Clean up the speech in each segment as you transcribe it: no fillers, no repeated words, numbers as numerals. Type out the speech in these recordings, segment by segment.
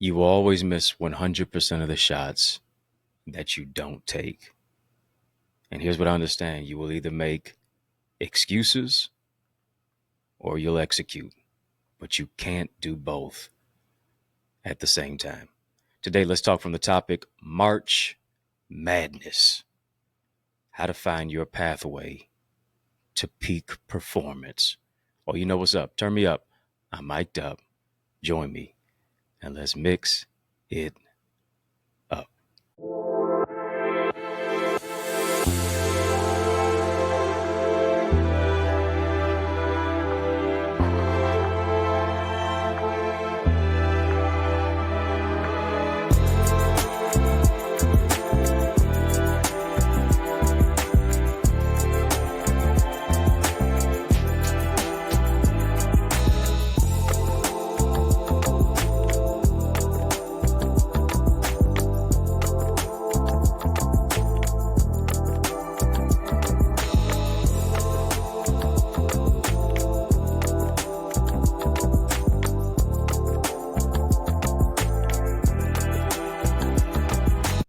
You will always miss 100% of the shots that you don't take. And here's what I understand: you will either make excuses or you'll execute, but you can't do both at the same time. Today, let's talk from the topic March Madness: how to find your pathway to peak performance. Oh, you know what's up? Turn me up. I'm mic'd up. Join me and let's mix it up.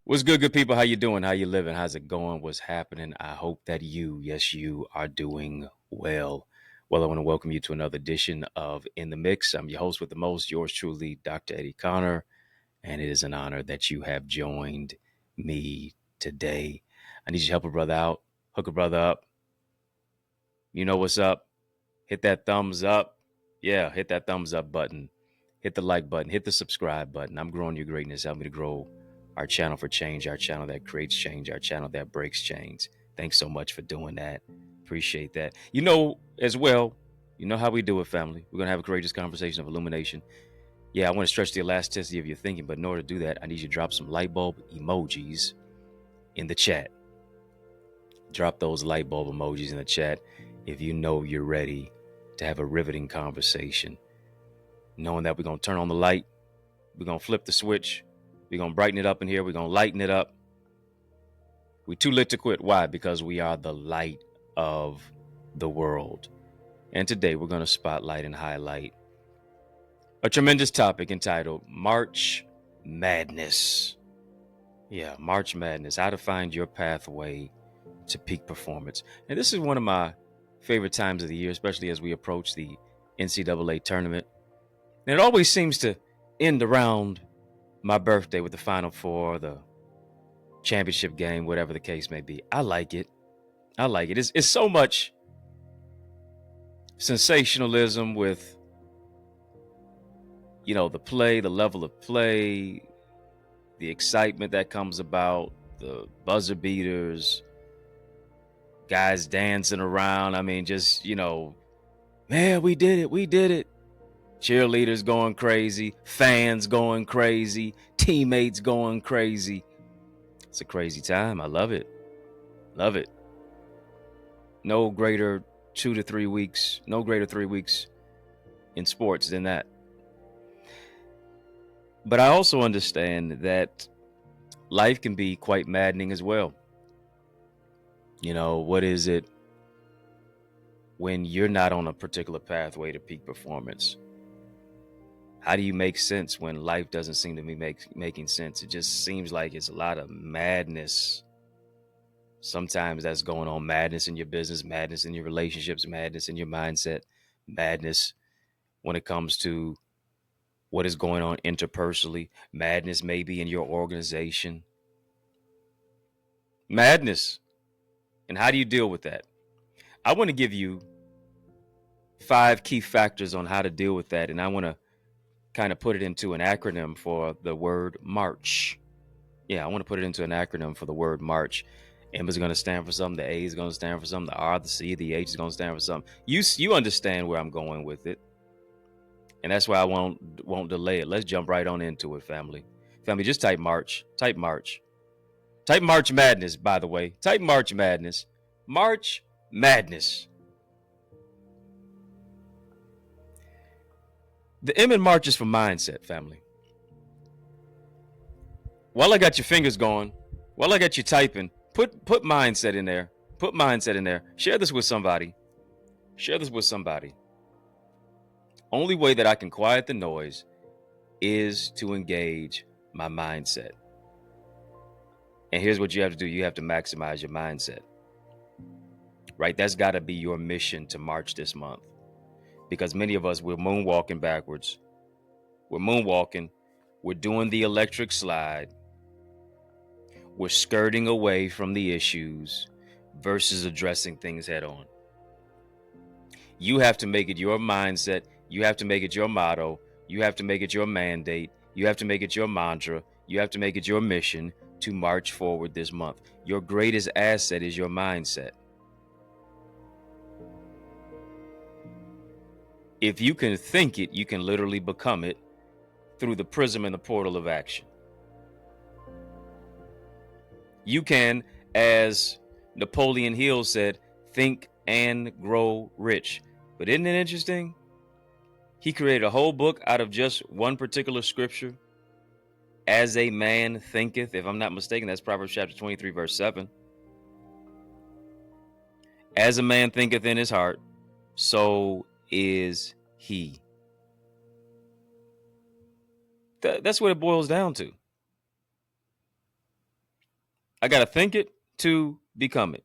What's good people? How you doing? How you living? How's it going? What's happening? I hope that you are doing well. Well, I want to welcome you to another edition of In the Mix. I'm your host with the most, yours truly, Dr. Eddie Connor, and it is an honor that you have joined me today. I need you to help a brother out, hook a brother up. You know what's up? Hit that thumbs up. Yeah, hit that thumbs up button. Hit the like button. Hit the subscribe button. I'm growing your greatness. Help me to grow our channel for change, our channel that creates change, our channel that breaks chains. Thanks so much for doing that. Appreciate that. You know, as well, you know how we do it, family. We're going to have a courageous conversation of illumination. Yeah, I want to stretch the elasticity of your thinking, but in order to do that, I need you to drop some light bulb emojis in the chat. Drop those light bulb emojis in the chat if you know you're ready to have a riveting conversation. Knowing that we're going to turn on the light, we're going to flip the switch, we're going to brighten it up in here, we're going to lighten it up. We're too lit to quit. Why? Because we are the light of the world. And today we're going to spotlight and highlight a tremendous topic entitled March Madness. Yeah, March Madness, how to find your pathway to peak performance. And this is one of my favorite times of the year, especially as we approach the NCAA tournament. And it always seems to end around my birthday with the Final Four, the championship game, whatever the case may be. I like it. It's so much sensationalism with, you know, the play, the level of play, the excitement that comes about, the buzzer beaters, guys dancing around. I mean, just, you know, man, we did it. Cheerleaders going crazy, fans going crazy, teammates going crazy. It's a crazy time. I love it. No greater 2 to 3 weeks, no greater 3 weeks in sports than that. But I also understand that life can be quite maddening as well. You know, what is it when you're not on a particular pathway to peak performance? How do you make sense when life doesn't seem to be making sense? It just seems like it's a lot of madness. Sometimes that's going on. Madness in your business, madness in your relationships, madness in your mindset, madness when it comes to what is going on interpersonally, madness maybe in your organization. Madness. And how do you deal with that? I want to give you 5 key factors on how to deal with that. And I want to kind of put it into an acronym for the word March. Yeah, I want to put it into an acronym for the word March. M is going to stand for something. The A is going to stand for something. The R, the C, the H is going to stand for something. You understand where I'm going with it. And that's why I won't delay it. Let's jump right on into it, family. Family, just type March. Type March. Type March Madness, by the way. Type March Madness. March Madness. The M in March is for mindset, family. While I got your fingers going, while I got you typing, put mindset in there. Put mindset in there. Share this with somebody. Only way that I can quiet the noise is to engage my mindset. And here's what you have to do. You have to maximize your mindset, right? That's got to be your mission to March this month, because many of us, we're moonwalking backwards. We're moonwalking. We're doing the electric slide. We're skirting away from the issues versus addressing things head on. You have to make it your mindset. You have to make it your motto. You have to make it your mandate. You have to make it your mantra. You have to make it your mission to march forward this month. Your greatest asset is your mindset. If you can think it, you can literally become it through the prism and the portal of action. You can, as Napoleon Hill said, think and grow rich. But isn't it interesting? He created a whole book out of just one particular scripture. As a man thinketh, if I'm not mistaken, that's Proverbs chapter 23, verse 7. As a man thinketh in his heart, so is he. That's what it boils down to. I got to think it to become it.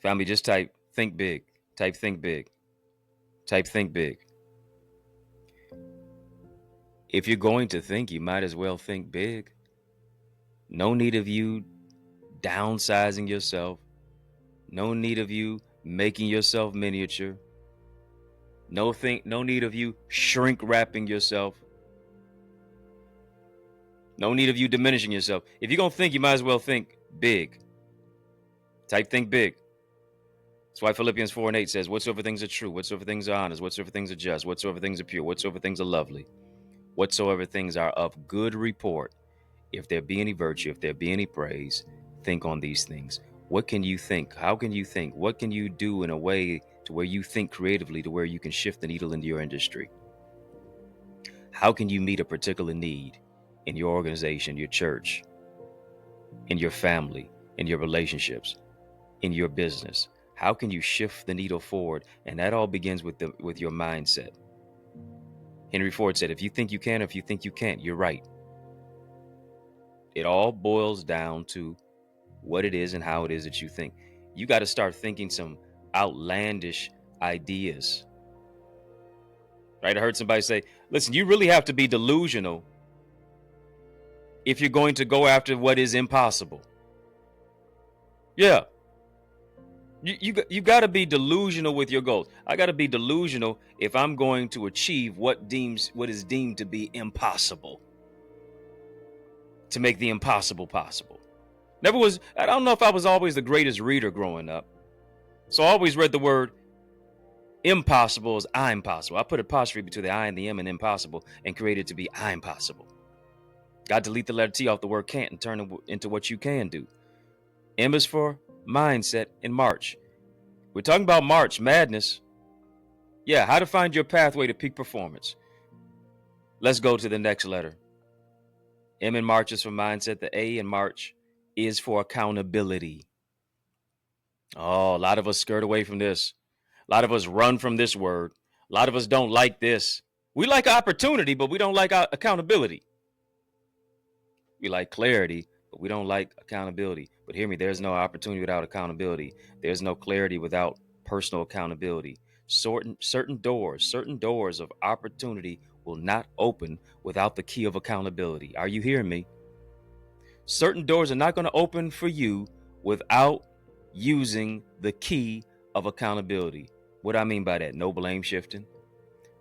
Family, just type think big. Type think big. Type think big. If you're going to think, you might as well think big. No need of you downsizing yourself. No need of you making yourself miniature. No need of you shrink wrapping yourself. No need of you diminishing yourself. If you're going to think, you might as well think big. Type think big. That's why Philippians 4:8 says, whatsoever things are true, whatsoever things are honest, whatsoever things are just, whatsoever things are pure, whatsoever things are lovely, whatsoever things are of good report, if there be any virtue, if there be any praise, think on these things. What can you think? How can you think? What can you do in a way to where you think creatively, to where you can shift the needle into your industry? How can you meet a particular need in your organization, your church, in your family, in your relationships, in your business? How can you shift the needle forward? And that all begins with your mindset. Henry Ford said, if you think you can, or if you think you can't, you're right. It all boils down to what it is and how it is that you think. You got to start thinking some outlandish ideas. Right? I heard somebody say, listen, you really have to be delusional if you're going to go after what is impossible. Yeah. You got to be delusional with your goals. I got to be delusional if I'm going to achieve what is deemed to be impossible, to make the impossible possible. I don't know if I was always the greatest reader growing up. So I always read the word impossible as I'm possible. I put apostrophe between the I and the M and impossible and created it to be I'm possible. God delete the letter T off the word can't and turn it into what you can do. M is for mindset and March. We're talking about March Madness. Yeah, how to find your pathway to peak performance. Let's go to the next letter. M in March is for mindset. The A in March is for accountability. Oh, a lot of us skirt away from this. A lot of us run from this word. A lot of us don't like this. We like opportunity, but we don't like accountability. We like clarity, but we don't like accountability. But hear me, there's no opportunity without accountability. There's no clarity without personal accountability. Certain doors of opportunity will not open without the key of accountability. Are you hearing me? Certain doors are not going to open for you without using the key of accountability. What do I mean by that? No blame shifting,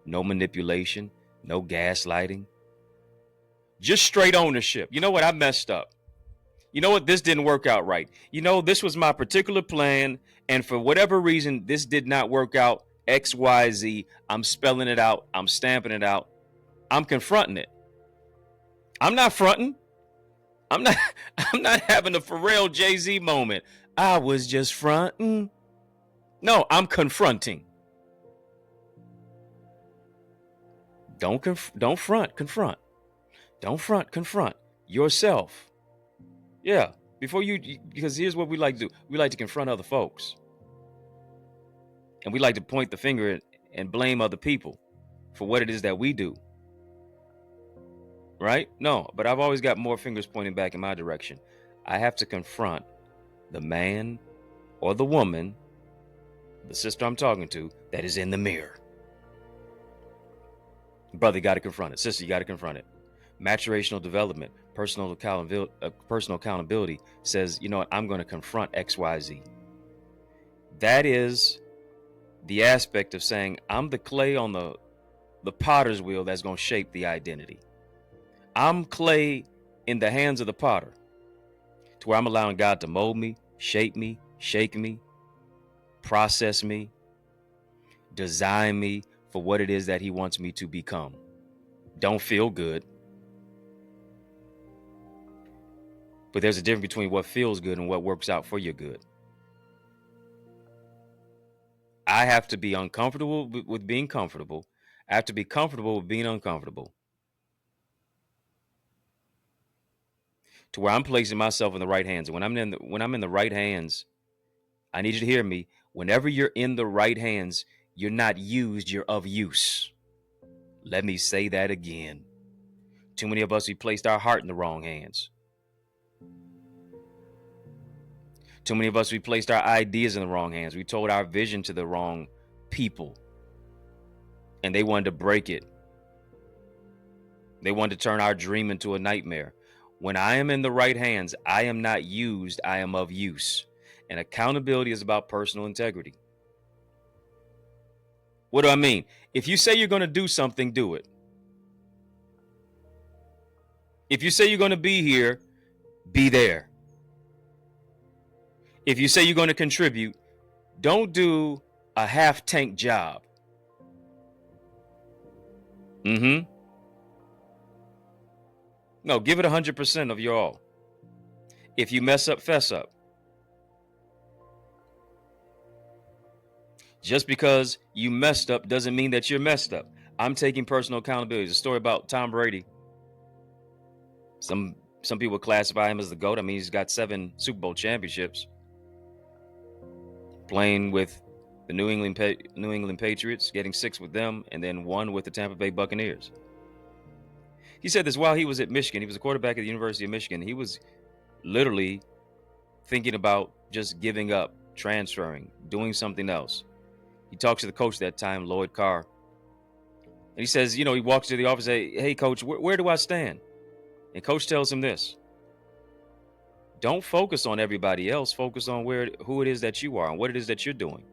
no manipulation, no gaslighting. Just straight ownership. You know what? I messed up. You know what? This didn't work out right. You know, this was my particular plan. And for whatever reason, this did not work out. X, Y, Z. I'm spelling it out. I'm stamping it out. I'm confronting it. I'm not fronting. I'm not having a Pharrell Jay-Z moment. I was just fronting. No, I'm confronting. Don't front, confront. Don't front, confront yourself. Yeah, because here's what we like to do. We like to confront other folks. And we like to point the finger and blame other people for what it is that we do. Right? No, but I've always got more fingers pointing back in my direction. I have to confront the man or the woman, the sister I'm talking to, that is in the mirror. Brother, you got to confront it. Sister, you got to confront it. Maturational development, personal accountability says, you know what, I'm going to confront XYZ. That is the aspect of saying I'm the clay on the potter's wheel that's going to shape the identity. I'm clay in the hands of the potter, to where I'm allowing God to mold me, shape me, shake me, process me, design me for what it is that he wants me to become. Don't feel good. But there's a difference between what feels good and what works out for your good. I have to be uncomfortable with being comfortable. I have to be comfortable with being uncomfortable, to where I'm placing myself in the right hands. And when I'm in the right hands, I need you to hear me. Whenever you're in the right hands, you're not used, you're of use. Let me say that again. Too many of us, we placed our heart in the wrong hands. Too many of us, we placed our ideas in the wrong hands. We told our vision to the wrong people, and they wanted to break it. They wanted to turn our dream into a nightmare. When I am in the right hands, I am not used, I am of use. And accountability is about personal integrity. What do I mean? If you say you're going to do something, do it. If you say you're going to be here, be there. If you say you're going to contribute, don't do a half-tank job. No, give it 100% of your all. If you mess up, fess up. Just because you messed up doesn't mean that you're messed up. I'm taking personal accountability. It's a story about Tom Brady. Some people classify him as the GOAT. I mean, he's got 7 Super Bowl championships, playing with the New England Patriots, getting 6 with them, and then 1 with the Tampa Bay Buccaneers. He said this while he was at Michigan. He was a quarterback at the University of Michigan. He was literally thinking about just giving up, transferring, doing something else. He talks to the coach that time, Lloyd Carr. And he says, he walks to the office, hey coach, where do I stand? And coach tells him this: don't focus on everybody else. Focus on who it is that you are and what it is that you're doing.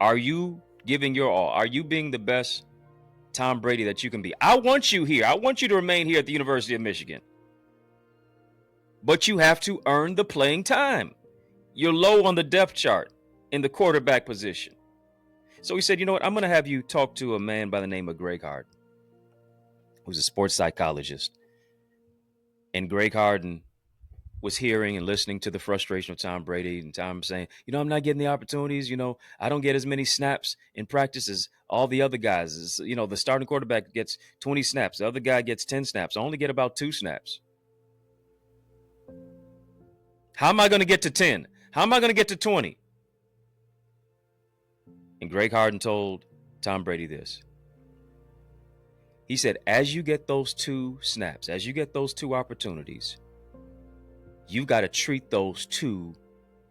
Are you giving your all? Are you being the best Tom Brady that you can be? I want you here. I want you to remain here at the University of Michigan. But you have to earn the playing time. You're low on the depth chart in the quarterback position. So he said, you know what? I'm going to have you talk to a man by the name of Greg Harden, who's a sports psychologist. And Greg Harden was hearing and listening to the frustration of Tom Brady, and Tom saying, I'm not getting the opportunities. I don't get as many snaps in practice as all the other guys. The starting quarterback gets 20 snaps. The other guy gets 10 snaps. I only get about 2 snaps. How am I going to get to 10? How am I going to get to 20? And Greg Harden told Tom Brady this. He said, as you get those 2 snaps, as you get those 2 opportunities, you got to treat those 2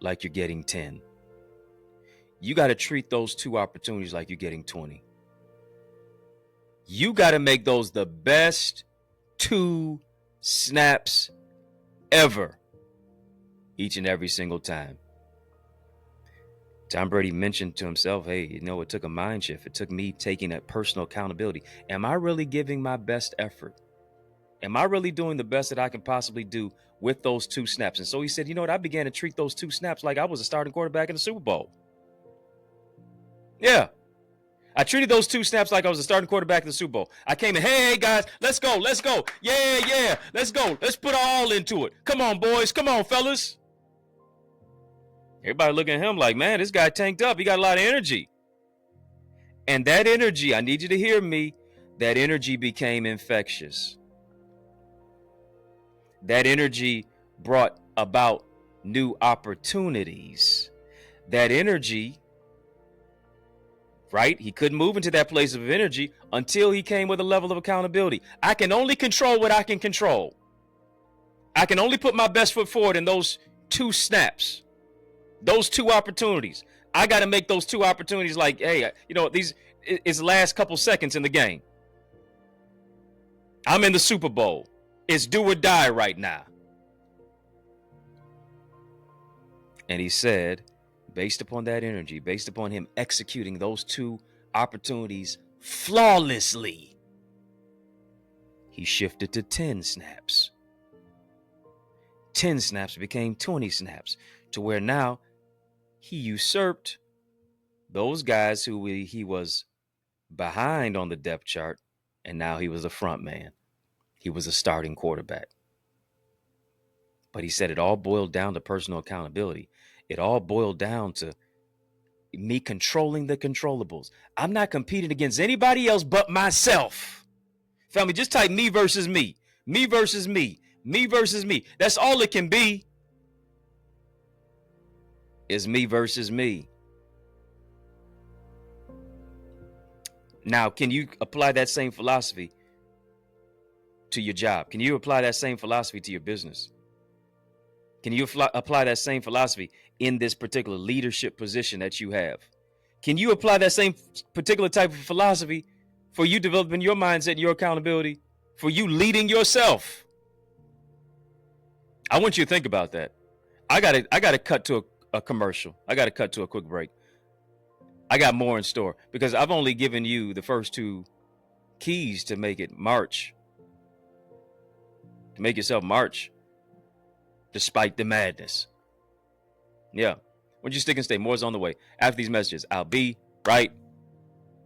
like you're getting 10. You got to treat those 2 opportunities like you're getting 20. You got to make those the best 2 snaps ever, each and every single time. Tom Brady mentioned to himself, hey, it took a mind shift. It took me taking a personal accountability. Am I really giving my best effort? Am I really doing the best that I can possibly do with those 2 snaps? And so he said, I began to treat those 2 snaps like I was a starting quarterback in the Super Bowl. Yeah. I treated those 2 snaps like I was a starting quarterback in the Super Bowl. I came in, hey guys, let's go. Yeah, let's go. Let's put our all into it. Come on, boys. Come on, fellas. Everybody looking at him like, man, this guy tanked up. He got a lot of energy. And that energy, I need you to hear me, that energy became infectious. That energy brought about new opportunities. That energy right? He couldn't move into that place of energy until he came with a level of accountability. I can only control what I can control. I can only put my best foot forward in those 2 snaps, those 2 opportunities. I got to make those 2 opportunities like, hey, these it's the last couple seconds in the game. I'm in the Super Bowl. It's do or die right now. And he said, based upon that energy, based upon him executing those 2 opportunities flawlessly, he shifted to 10 snaps. 10 snaps became 20 snaps, to where now he usurped those guys who he was behind on the depth chart, and now he was a front man. He was a starting quarterback. But he said it all boiled down to personal accountability. It all boiled down to me controlling the controllables. I'm not competing against anybody else but myself. Family, just type me versus me. Me versus me. Me versus me. That's all it can be. Is me versus me. Now, can you apply that same philosophy to your job? Can you apply that same philosophy to your business? Can you apply that same philosophy in this particular leadership position that you have? Can you apply that same particular type of philosophy for you developing your mindset and your accountability, for you leading yourself? I want you to think about that. I gotta cut to a commercial. I gotta cut to a quick break. I got more in store because I've only given you the first 2 keys to make it march. To make yourself march despite the madness. Yeah. When you stick and stay, more's on the way. After these messages, I'll be right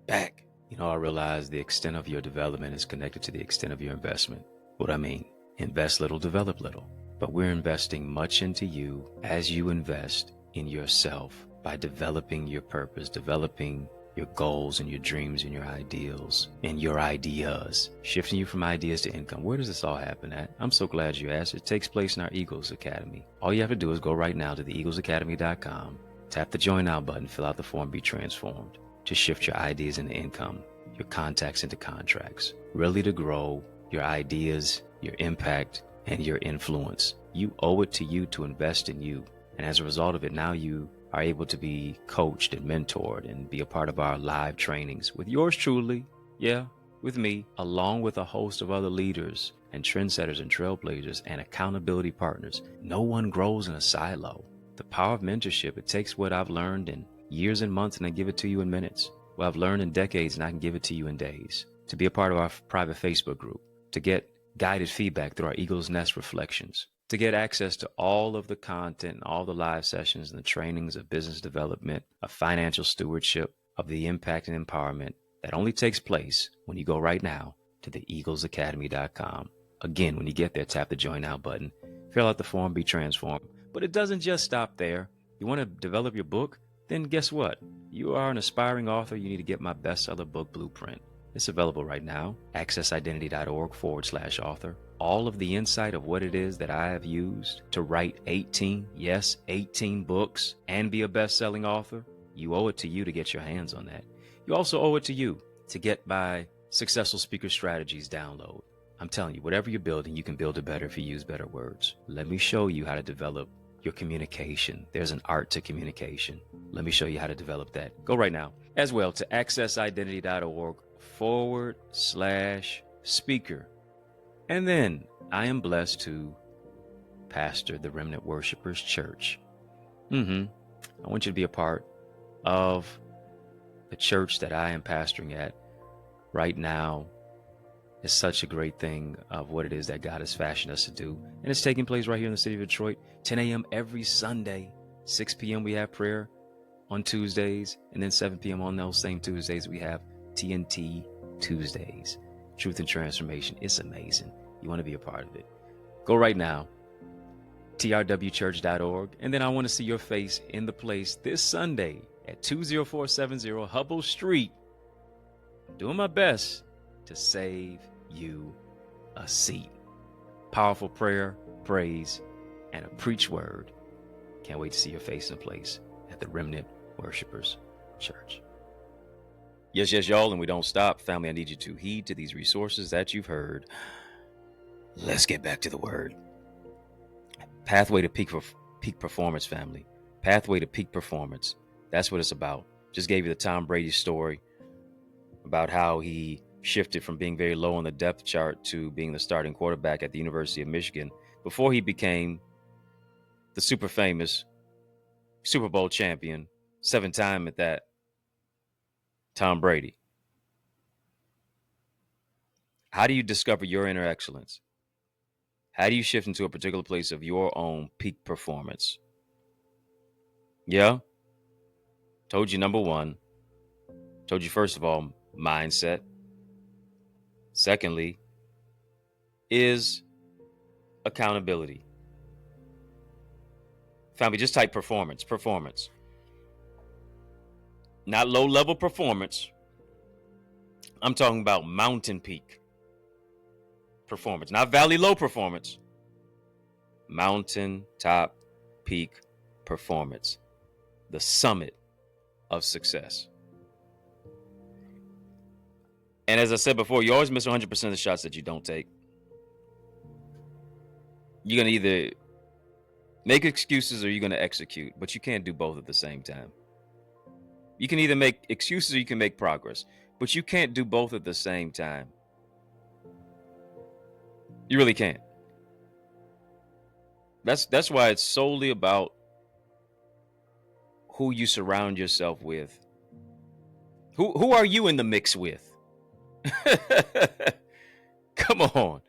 back. I realize the extent of your development is connected to the extent of your investment. What I mean, invest little, develop little. But we're investing much into you as you invest in yourself by developing your purpose, developing your goals and your dreams and your ideals and your ideas, shifting you from ideas to income. Where does this all happen at? I'm so glad you asked. It takes place in our Eagles Academy. All you have to do is go right now to theeaglesacademy.com, tap the join now button, fill out the form, be transformed to shift your ideas into income, your contacts into contracts, really to grow your ideas, your impact, and your influence. You owe it to you to invest in you. And as a result of it, now you are able to be coached and mentored and be a part of our live trainings with yours truly, with me, along with a host of other leaders and trendsetters and trailblazers and accountability partners. No one grows in a silo. The power of mentorship, it takes what I've learned in years and months and I give it to you in minutes. What I've learned in decades and I can give it to you in days. To be a part of our private Facebook group, to get guided feedback through our Eagle's Nest reflections, to get access to all of the content, all the live sessions and the trainings of business development, of financial stewardship, of the impact and empowerment that only takes place when you go right now to theeaglesacademy.com. Again, when you get there, tap the join now button, fill out the form, be transformed. But it doesn't just stop there. You want to develop your book? Then guess what? You are an aspiring author. You need to get my bestseller book blueprint. It's available right now. accessidentity.org/author. All of the insight of what it is that I have used to write 18 books and be a best-selling author. You owe it to you to get your hands on that. You also owe it to you to get my Successful Speaker Strategies download. I'm telling you, whatever you're building, you can build it better if you use better words. Let me show you how to develop your communication. There's an art to communication. Let me show you how to develop that. Go right now as well to accessidentity.org/speaker. And then I am blessed to pastor the Remnant Worshipers Church. I want you to be a part of the church that I am pastoring at right now. It's such a great thing of what it is that God has fashioned us to do. And it's taking place right here in the city of Detroit, 10 a.m. every Sunday. 6 p.m. we have prayer on Tuesdays. And then 7 p.m. on those same Tuesdays, we have TNT Tuesdays. Truth and Transformation. It's amazing. You want to be a part of it. Go right now, trwchurch.org. And then I want to see your face in the place this Sunday at 20470 Hubble Street. I'm doing my best to save you a seat. Powerful prayer, praise, and a preach word. Can't wait to see your face in the place at the Remnant Worshipers Church. Yes, yes, y'all, and we don't stop. Family, I need you to heed to these resources that you've heard. Let's get back to the word. Pathway to peak performance, family. Pathway to peak performance. That's what it's about. Just gave you the Tom Brady story about how he shifted from being very low on the depth chart to being the starting quarterback at the University of Michigan before he became the super famous Super Bowl champion, 7-time at that, Tom Brady. How do you discover your inner excellence? How do you shift into a particular place of your own peak performance? Yeah, told you number one. Told you first of all, mindset. Secondly, is accountability. Family, just type performance, performance. Not low level performance. I'm talking about mountain peak performance, not valley low performance. Mountain top peak performance, the summit of success. And as I said before, you always miss 100% of the shots that you don't take. You're going to either make excuses or you're going to execute, but you can't do both at the same time. You can either make excuses or you can make progress, but you can't do both at the same time. You really can't. That's why it's solely about who you surround yourself with. Who are you in the mix with? Come on.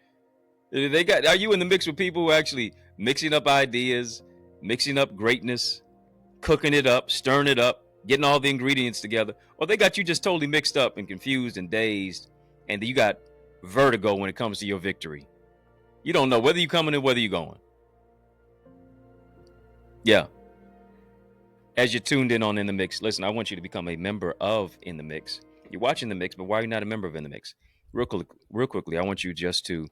Are you in the mix with people who are actually mixing up ideas, mixing up greatness, cooking it up, stirring it up, getting all the ingredients together? Or they got you just totally mixed up and confused and dazed, and you got vertigo when it comes to your victory. You don't know whether you're coming or whether you're going. Yeah. As you're tuned in on In the Mix, listen, I want you to become a member of In the Mix. You're watching The Mix, but why are you not a member of In the Mix? Real quickly, I want you just to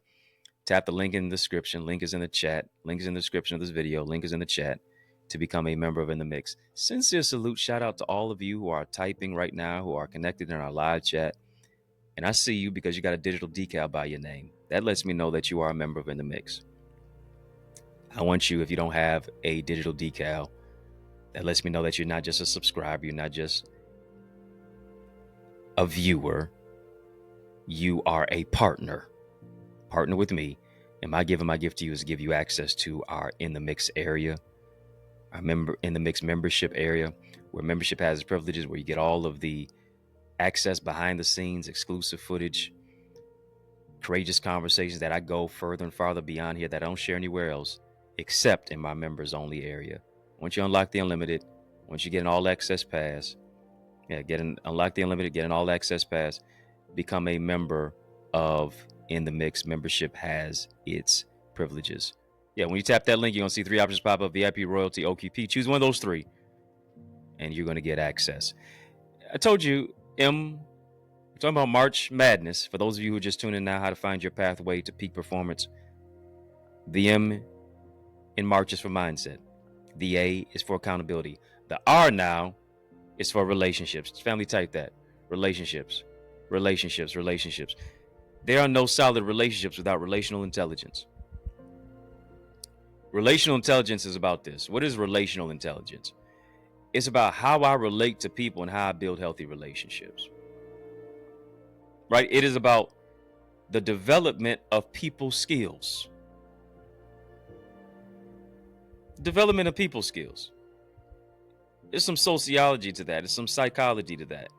tap the link in the description. Link is in the chat. Link is in the description of this video. Link is in the chat to become a member of In the Mix. Sincere salute. Shout out to all of you who are typing right now, who are connected in our live chat. And I see you because you got a digital decal by your name. That lets me know that you are a member of In the Mix. I want you, if you don't have a digital decal, that lets me know that you're not just a subscriber, you're not just a viewer, you are a partner. Partner with me. And my gift to you is to give you access to our In the Mix area, our In the Mix membership area, where membership has privileges, where you get all of the access behind the scenes, exclusive footage, courageous conversations that I go further and farther beyond here that I don't share anywhere else, except in my members only area. Once you unlock the unlimited, once you get an all access pass, unlock the unlimited, get an all access pass, become a member of In the Mix. Membership has its privileges. Yeah, when you tap that link, you're going to see 3 options pop up: VIP, Royalty, OQP. Choose one of those 3, and you're going to get access. I told you, we're talking about March Madness. For those of you who are just tuning in now, how to find your pathway to peak performance. The M in March is for mindset. The A is for accountability. The R now is for relationships. Family, type that. Relationships. Relationships. Relationships. There are no solid relationships without relational intelligence. Relational intelligence is about this. What is relational intelligence? It's about how I relate to people and how I build healthy relationships. Right? It is about the development of people skills. Development of people skills. There's some sociology to that. There's some psychology to that.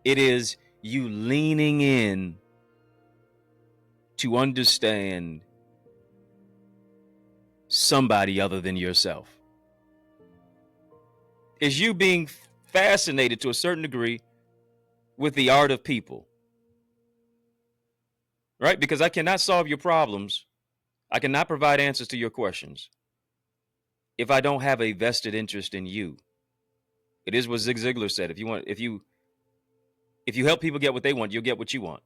It is you leaning in to understand somebody other than yourself. It's you being fascinated to a certain degree with the art of people. Right? Because I cannot solve your problems. I cannot provide answers to your questions if I don't have a vested interest in you. It is what Zig Ziglar said. If you help people get what they want, you'll get what you want.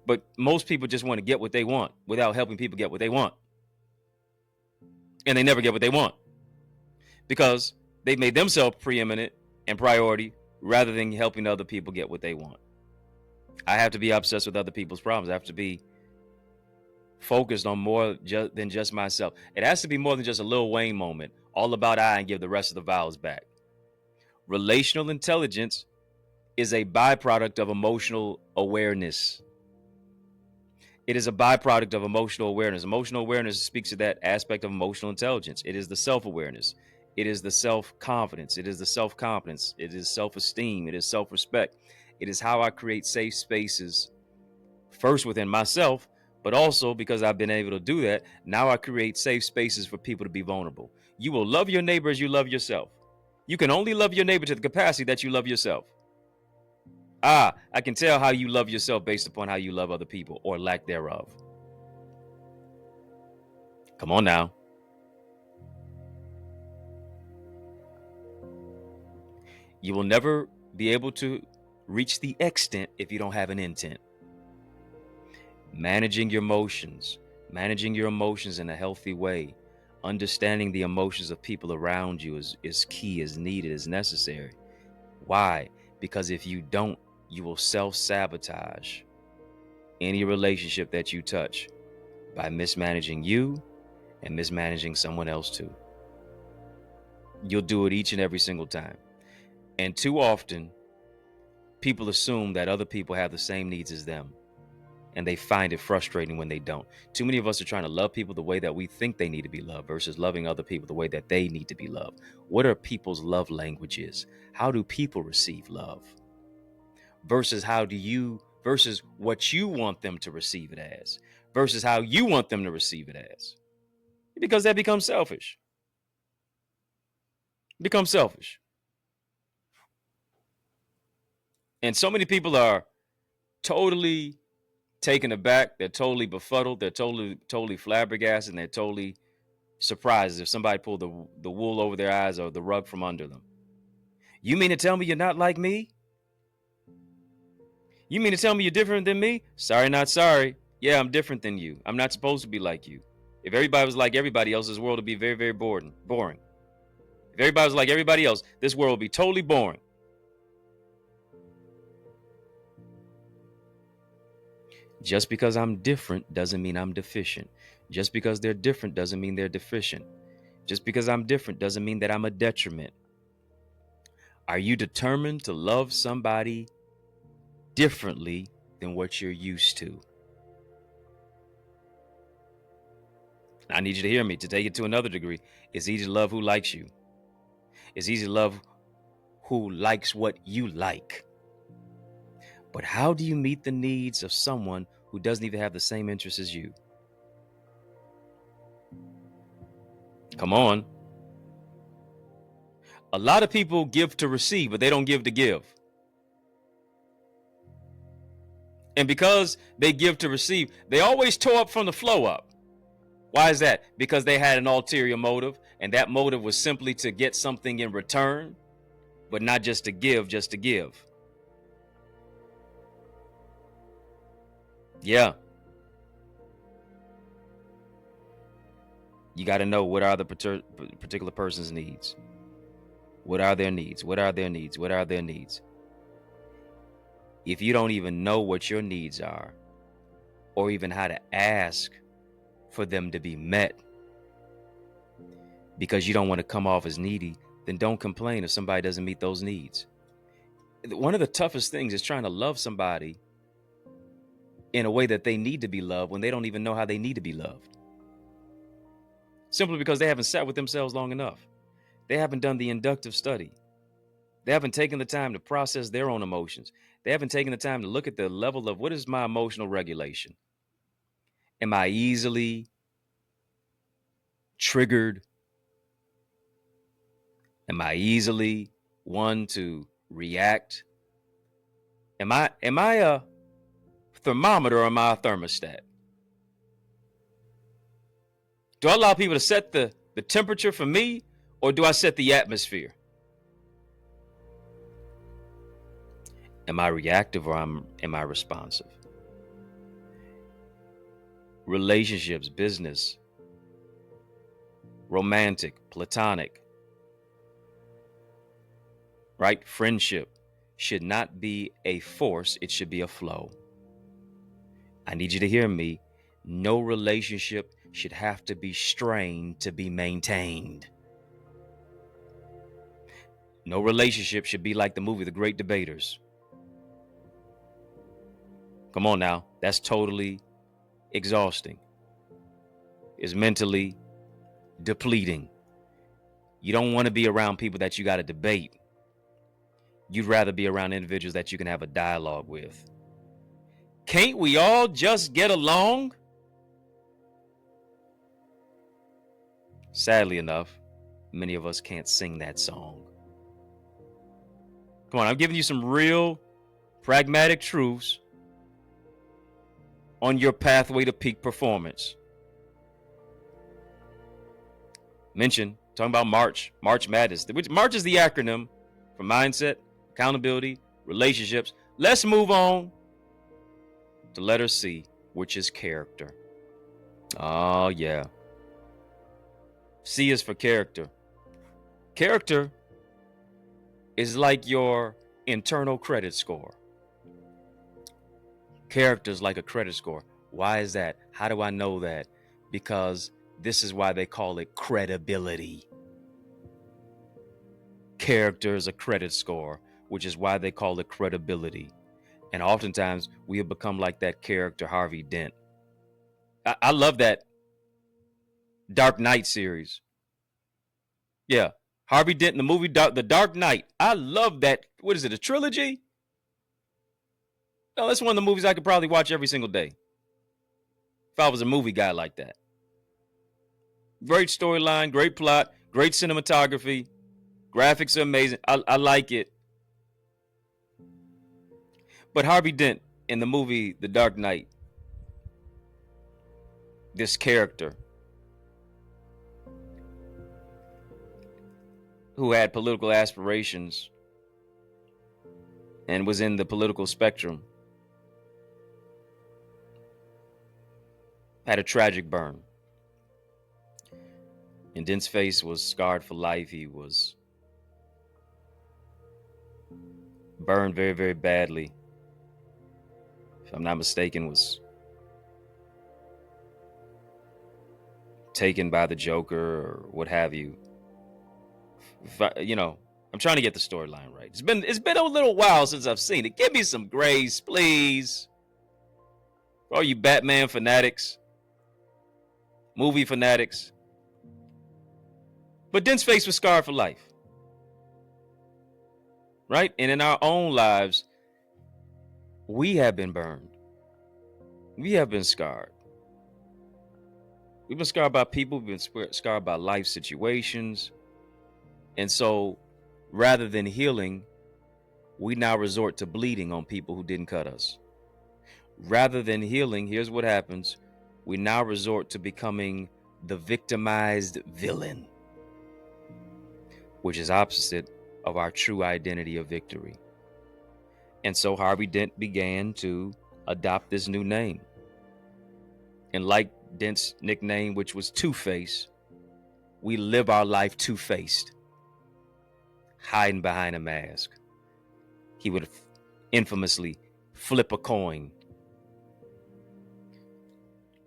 But most people just want to get what they want without helping people get what they want. And they never get what they want because they've made themselves preeminent and priority rather than helping other people get what they want. I have to be obsessed with other people's problems. I have to be focused on more than just myself. It has to be more than just a Lil Wayne moment, all about I, and give the rest of the vowels back. Relational intelligence is a byproduct of emotional awareness. It is a byproduct of emotional awareness. Emotional awareness speaks to that aspect of emotional intelligence. It is the self-awareness. It is the self-confidence. It is the self-competence. It is self-esteem. It is self-respect. It is how I create safe spaces, first within myself, but also because I've been able to do that, now I create safe spaces for people to be vulnerable. You will love your neighbor as you love yourself. You can only love your neighbor to the capacity that you love yourself. I can tell how you love yourself based upon how you love other people, or lack thereof. Come on now. You will never be able to reach the extent if you don't have an intent. Managing your emotions in a healthy way, understanding the emotions of people around you is key, is needed, is necessary. Why? Because if you don't, you will self-sabotage any relationship that you touch by mismanaging you and mismanaging someone else too. You'll do it each and every single time. And too often, people assume that other people have the same needs as them, and they find it frustrating when they don't. Too many of us are trying to love people the way that we think they need to be loved versus loving other people the way that they need to be loved. What are people's love languages? How do people receive love? Versus versus what you want them to receive it as, versus how you want them to receive it as. Because that becomes selfish. And so many people are totally taken aback. They're totally befuddled. They're totally flabbergasted. And they're totally surprised if somebody pulled the wool over their eyes or the rug from under them. You mean to tell me you're not like me? You mean to tell me you're different than me? Sorry, not sorry. Yeah, I'm different than you. I'm not supposed to be like you. If everybody was like everybody else, this world would be very, very boring. If everybody was like everybody else, this world would be totally boring. Just because I'm different doesn't mean I'm deficient. Just because they're different doesn't mean they're deficient. Just because I'm different doesn't mean that I'm a detriment. Are you determined to love somebody differently than what you're used to? I need you to hear me. To take it to another degree, it's easy to love who likes you. It's easy to love who likes what you like. But how do you meet the needs of someone who doesn't even have the same interests as you? Come on. A lot of people give to receive, but they don't give to give. And because they give to receive, they always toe up from the flow up. Why is that? Because they had an ulterior motive, and that motive was simply to get something in return, but not just to give, just to give. Yeah. You got to know, what are the particular person's needs? What are their needs? What are their needs? What are their needs? If you don't even know what your needs are, or even how to ask for them to be met, because you don't want to come off as needy, then don't complain if somebody doesn't meet those needs. One of the toughest things is trying to love somebody in a way that they need to be loved when they don't even know how they need to be loved. Simply because they haven't sat with themselves long enough. They haven't done the inductive study. They haven't taken the time to process their own emotions. They haven't taken the time to look at the level of, what is my emotional regulation? Am I easily triggered? Am I easily one to react? Am I a thermometer, or am I a thermostat? Do I allow people to set the temperature for me, or do I set the atmosphere? Am I reactive, or am I responsive? Relationships, business, romantic, platonic. right? Friendship should not be a force. It should be a flow. I need you to hear me. No relationship should have to be strained to be maintained. No relationship should be like the movie The Great Debaters. Come on now. That's totally exhausting. It's mentally depleting. You don't want to be around people that you got to debate. You'd rather be around individuals that you can have a dialogue with. Can't we all just get along? Sadly enough, many of us can't sing that song. Come on, I'm giving you some real pragmatic truths on your pathway to peak performance. Talking about March Madness. March is the acronym for mindset, accountability, relationships. Let's move on to letter C, which is character. Oh, yeah. C is for character. Character is like your internal credit score. Character is like a credit score. Why is that? How do I know that? Because this is why they call it credibility. Character is a credit score, which is why they call it credibility. And oftentimes we have become like that character Harvey Dent. I love that Dark Knight series. Yeah, Harvey Dent in the movie The Dark Knight. I love that. What is it, a trilogy? No, that's one of the movies I could probably watch every single day if I was a movie guy like that. Great storyline, great plot, great cinematography. Graphics are amazing. I like it. But Harvey Dent in the movie The Dark Knight, this character who had political aspirations and was in the political spectrum, had a tragic burn. And Dent's face was scarred for life. He was burned very, very badly. If I'm not mistaken, was taken by the Joker or what have you. I'm trying to get the storyline right. It's been a little while since I've seen it. Give me some grace, please. For all you Batman fanatics, movie fanatics. But Dent's face was scarred for life. Right? And in our own lives, we have been burned. We have been scarred. We've been scarred by people. We've been scarred by life situations. And so rather than healing, we now resort to bleeding on people who didn't cut us. Rather than healing, here's what happens. We now resort to becoming the victimized villain, which is opposite of our true identity of victory. And so Harvey Dent began to adopt this new name. And like Dent's nickname, which was Two-Face, we live our life two-faced, hiding behind a mask. He would infamously flip a coin,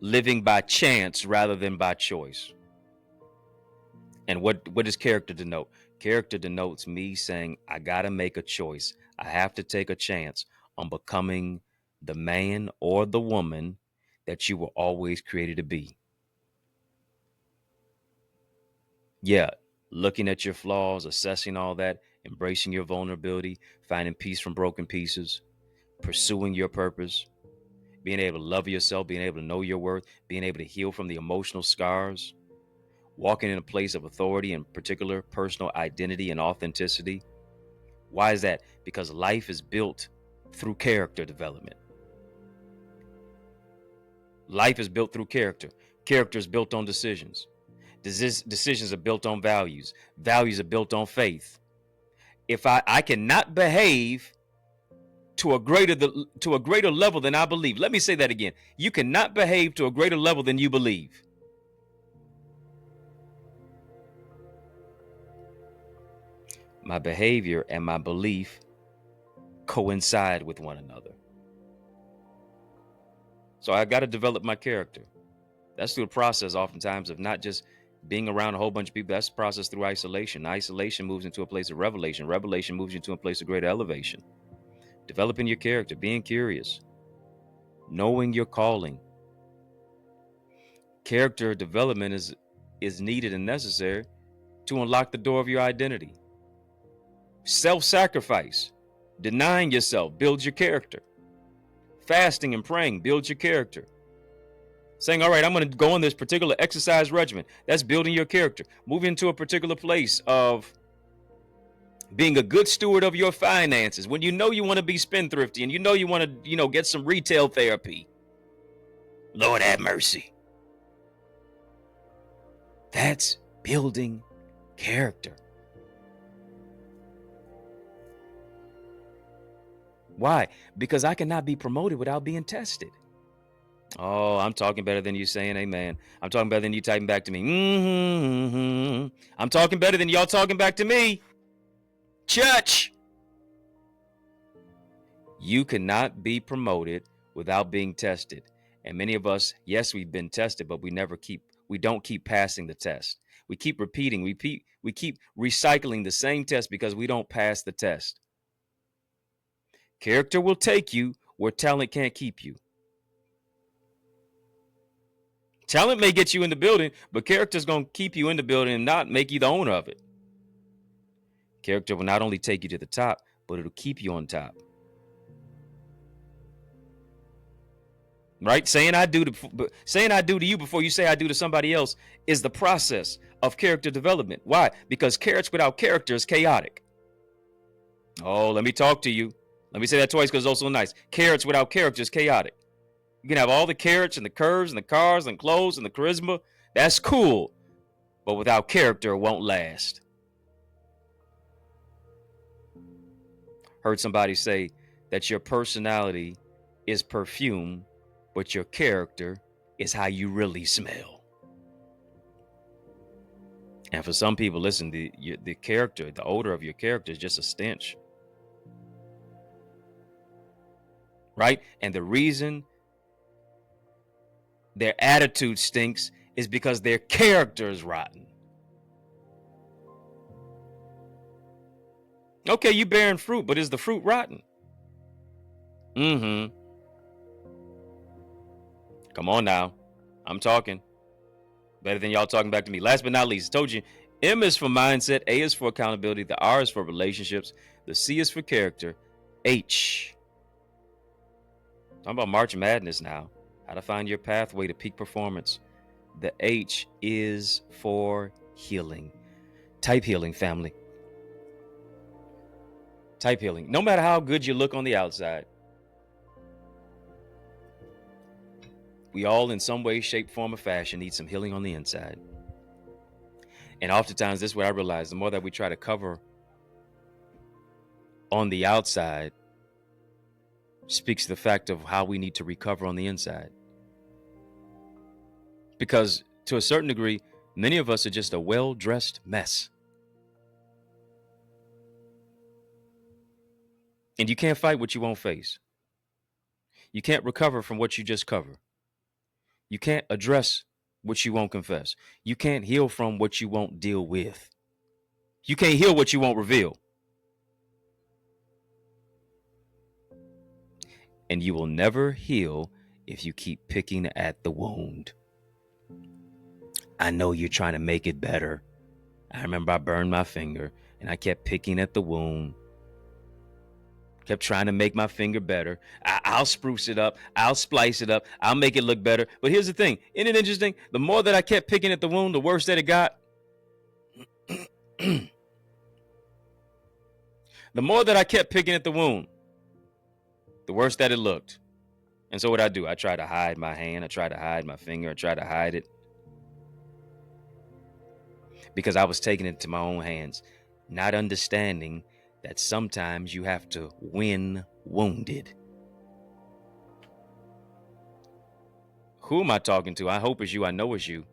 living by chance rather than by choice. And what does character denote? Character denotes me saying, I got to make a choice. I have to take a chance on becoming the man or the woman that you were always created to be. Yeah, looking at your flaws, assessing all that, embracing your vulnerability, finding peace from broken pieces, pursuing your purpose, being able to love yourself, being able to know your worth, being able to heal from the emotional scars, walking in a place of authority and particular personal identity and authenticity. Why is that? Because life is built through character development. Life is built through character. Character is built on decisions. Decisions are built on values. Values are built on faith. If I cannot behave to a greater level than I believe. Let me say that again. You cannot behave to a greater level than you believe. my behavior and my belief coincide with one another. So I got to develop my character. That's through the process, oftentimes, of not just being around a whole bunch of people. That's the process through isolation. Isolation moves into a place of revelation. Revelation moves you into a place of greater elevation. Developing your character, being curious, knowing your calling. Character development is needed and necessary to unlock the door of your identity. Self-sacrifice, denying yourself, builds your character. Fasting and praying builds your character. Saying, all right, I'm going to go on this particular exercise regimen. That's building your character. Moving into a particular place of being a good steward of your finances. When you know you want to be spendthrifty and you know you want to, get some retail therapy. Lord have mercy. That's building character. Why? Because I cannot be promoted without being tested. Oh, I'm talking better than you saying amen. I'm talking better than you typing back to me. I'm talking better than y'all talking back to me. Church. You cannot be promoted without being tested. And many of us, yes, we've been tested, but we don't keep passing the test. We keep repeating, we keep recycling the same test because we don't pass the test. Character will take you where talent can't keep you. Talent may get you in the building, but character's going to keep you in the building and not make you the owner of it. Character will not only take you to the top, but it'll keep you on top. Right? Saying I do to you before you say I do to somebody else is the process of character development. Why? Because carrots without character is chaotic. Oh, let me talk to you. Let me say that twice because it's also nice. Carrots without character is chaotic. You can have all the carrots and the curves and the cars and clothes and the charisma. That's cool. But without character, it won't last. Heard somebody say that your personality is perfume, but your character is how you really smell. And for some people, listen, the character, the odor of your character is just a stench. Right? And the reason their attitude stinks is because their character is rotten. Okay, you bearing fruit, but is the fruit rotten? Come on now. I'm talking. Better than y'all talking back to me. Last but not least, I told you, M is for mindset, A is for accountability, the R is for relationships, the C is for character, H. Talking about March Madness now. How to find your pathway to peak performance. The H is for healing. Type healing, family. Type healing. No matter how good you look on the outside, we all in some way, shape, form, or fashion need some healing on the inside. And oftentimes, this is what I realize, the more that we try to cover on the outside speaks to the fact of how we need to recover on the inside. Because to a certain degree, many of us are just a well-dressed mess. And you can't fight what you won't face. You can't recover from what you just cover. You can't address what you won't confess. You can't heal from what you won't deal with. You can't heal what you won't reveal. And you will never heal if you keep picking at the wound. I know you're trying to make it better. I remember I burned my finger and I kept picking at the wound. Kept trying to make my finger better. I'll spruce it up. I'll splice it up. I'll make it look better. But here's the thing. Isn't it interesting? The more that I kept picking at the wound, the worse that it got. The more that I kept picking at the wound, the worse that it looked. And so what I do, I try to hide my hand. I try to hide my finger. I try to hide it. Because I was taking it to my own hands, not understanding that sometimes you have to win wounded. Who am I talking to? I hope it's you. I know it's you.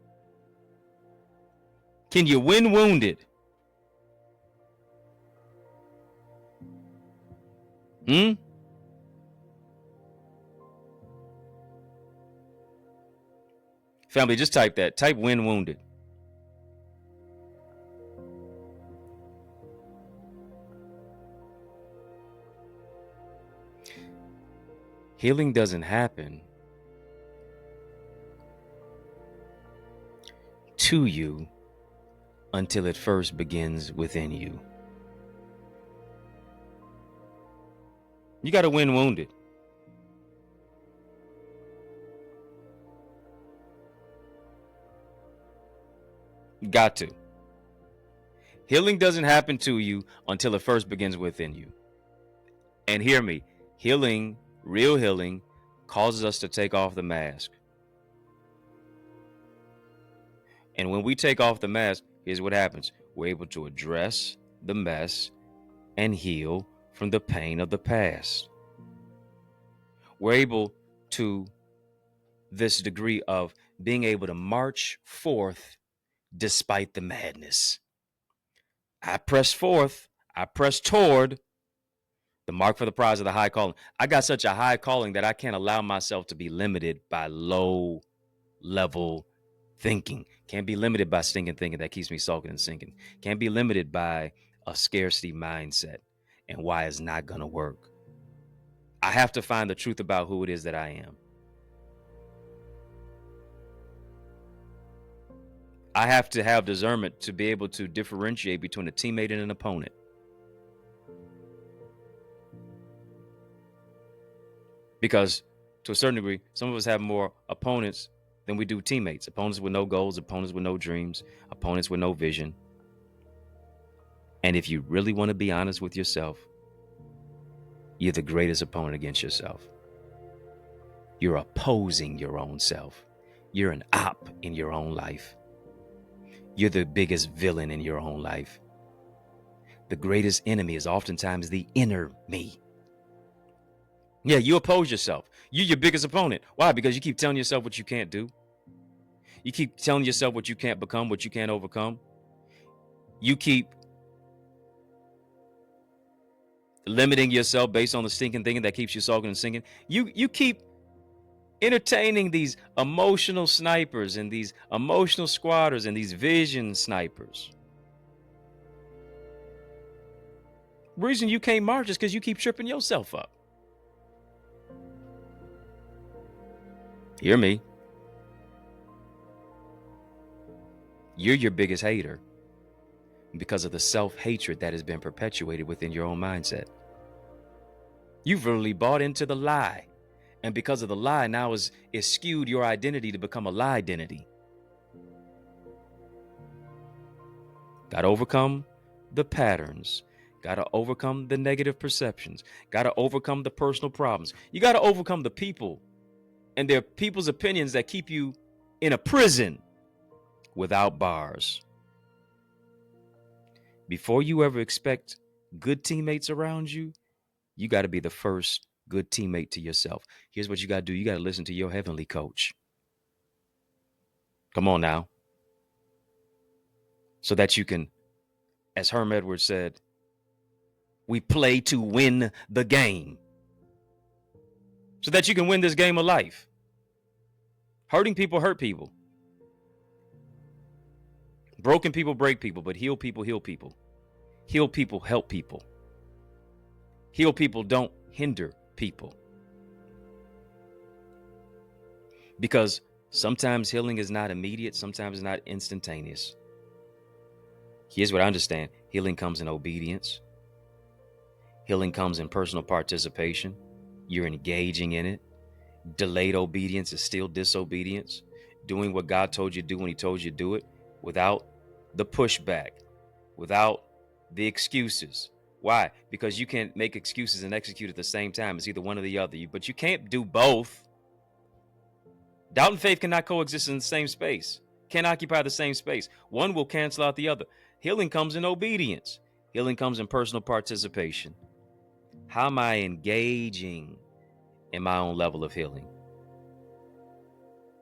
Can you win wounded? Hmm? Family, just type that. Type when wounded. Healing doesn't happen to you until it first begins within you. You got to win wounded. Got to. Healing doesn't happen to you until it first begins within you. And hear me, healing, real healing, causes us to take off the mask. And when we take off the mask, here's what happens. We're able to address the mess and heal from the pain of the past. We're able to this degree of being able to march forth despite the madness. I press forth, I press toward the mark for the prize of the high calling. I got such a high calling that I can't allow myself to be limited by low level thinking. Can't be limited by stinking thinking that keeps me sulking and sinking. Can't be limited by a scarcity mindset and why it's not going to work. I have to find the truth about who it is that I am. I have to have discernment to be able to differentiate between a teammate and an opponent. Because to a certain degree, some of us have more opponents than we do teammates. Opponents with no goals, opponents with no dreams, opponents with no vision. And if you really want to be honest with yourself, you're the greatest opponent against yourself. You're opposing your own self. You're an op in your own life. You're the biggest villain in your own life. The greatest enemy is oftentimes the inner me. Yeah, you oppose yourself. You're your biggest opponent. Why? Because you keep telling yourself what you can't do. You keep telling yourself what you can't become, what you can't overcome. You keep limiting yourself based on the stinking thinking that keeps you sulking and sinking. You keep entertaining these emotional snipers and these emotional squatters and these vision snipers. Reason you can't march is because you keep tripping yourself up. Hear me. You're your biggest hater because of the self-hatred that has been perpetuated within your own mindset. You've really bought into the lie. And because of the lie, now is skewed your identity to become a lie identity. Got to overcome the patterns. Got to overcome the negative perceptions. Got to overcome the personal problems. You got to overcome the people and their people's opinions that keep you in a prison without bars. Before you ever expect good teammates around you, you got to be the first good teammate to yourself. Here's what you got to do. You got to listen to your heavenly coach. Come on now. So that you can, as Herm Edwards said, we play to win the game. So that you can win this game of life. Hurting people hurt people. Broken people break people, but heal people heal people. Heal people help people. Heal people don't hinder people. Because sometimes healing is not immediate, sometimes it's not instantaneous. Here's what I understand. Healing comes in obedience. Healing comes in personal participation. You're engaging in it. Delayed obedience is still disobedience. Doing what God told you to do when he told you to do it without the pushback, without the excuses. Why? Because you can't make excuses and execute at the same time. It's either one or the other. But you can't do both. Doubt and faith cannot coexist in the same space, can't occupy the same space. One will cancel out the other. Healing comes in obedience. Healing comes in personal participation. How am I engaging in my own level of healing?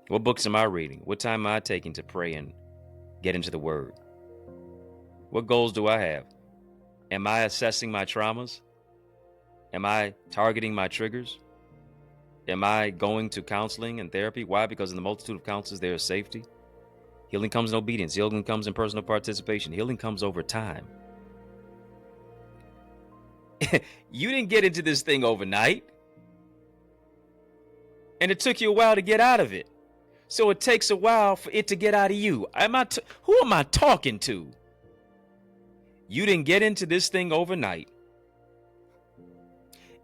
What books am I reading? What time am I taking to pray and get into the word? What goals do I have? Am I assessing my traumas? Am I targeting my triggers? Am I going to counseling and therapy? Why? Because in the multitude of counselors, there is safety. Healing comes in obedience. Healing comes in personal participation. Healing comes over time. You didn't get into this thing overnight. And it took you a while to get out of it. So it takes a while for it to get out of you. Who am I talking to? You didn't get into this thing overnight.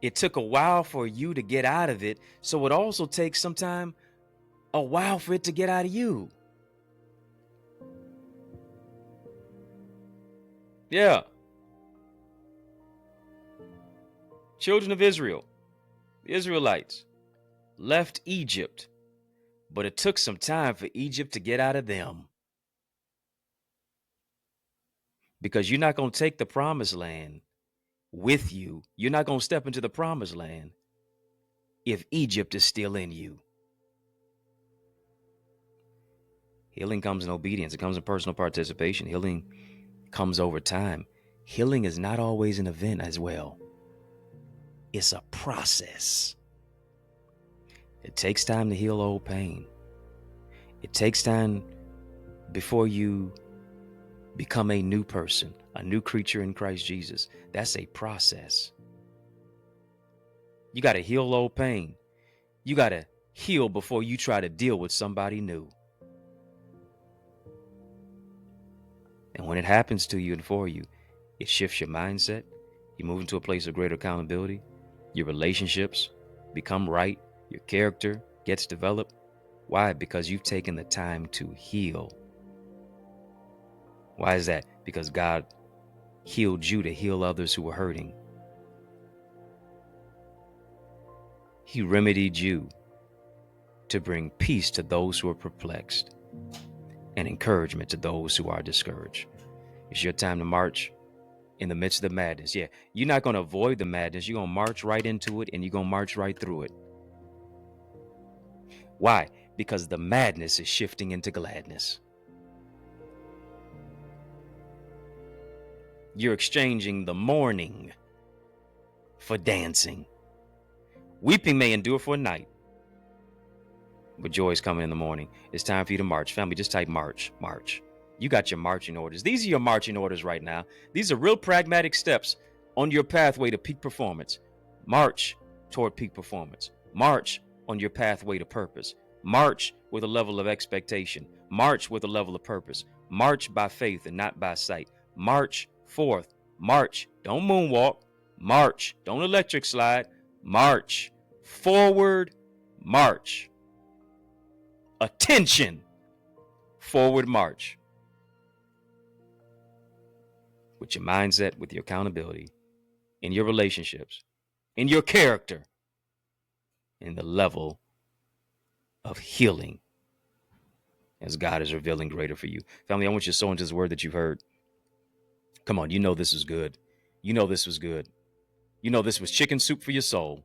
It took a while for you to get out of it. So it also takes some time, a while for it to get out of you. Yeah. Children of Israel, the Israelites, left Egypt, but it took some time for Egypt to get out of them. Because you're not going to take the promised land with you. You're not going to step into the promised land if Egypt is still in you. Healing comes in obedience. It comes in personal participation. Healing comes over time. Healing is not always an event as well. It's a process. It takes time to heal old pain. It takes time before you become a new person, a new creature in Christ Jesus. That's a process. You got to heal old pain. You got to heal before you try to deal with somebody new. And when it happens to you and for you, it shifts your mindset. You move into a place of greater accountability. Your relationships become right. Your character gets developed. Why? Because you've taken the time to heal. Why is that? Because God healed you to heal others who were hurting. He remedied you to bring peace to those who are perplexed and encouragement to those who are discouraged. It's your time to march in the midst of the madness. Yeah, you're not going to avoid the madness. You're going to march right into it, and you're going to march right through it. Why? Because the madness is shifting into gladness. You're exchanging the mourning for dancing. Weeping may endure for a night, but joy is coming in the morning. It's time for you to march. Family, just type march, march. You got your marching orders. These are your marching orders right now. These are real pragmatic steps on your pathway to peak performance. March toward peak performance. March on your pathway to purpose. March with a level of expectation. March with a level of purpose. March by faith and not by sight. March forth. March. Don't moonwalk. March. Don't electric slide. March. Forward. March. Attention. Forward march. With your mindset, with your accountability, in your relationships, in your character, in the level of healing as God is revealing greater for you. Family, I want you to sow into this word that you've heard. Come on, you know this is good. You know this was good. You know this was chicken soup for your soul.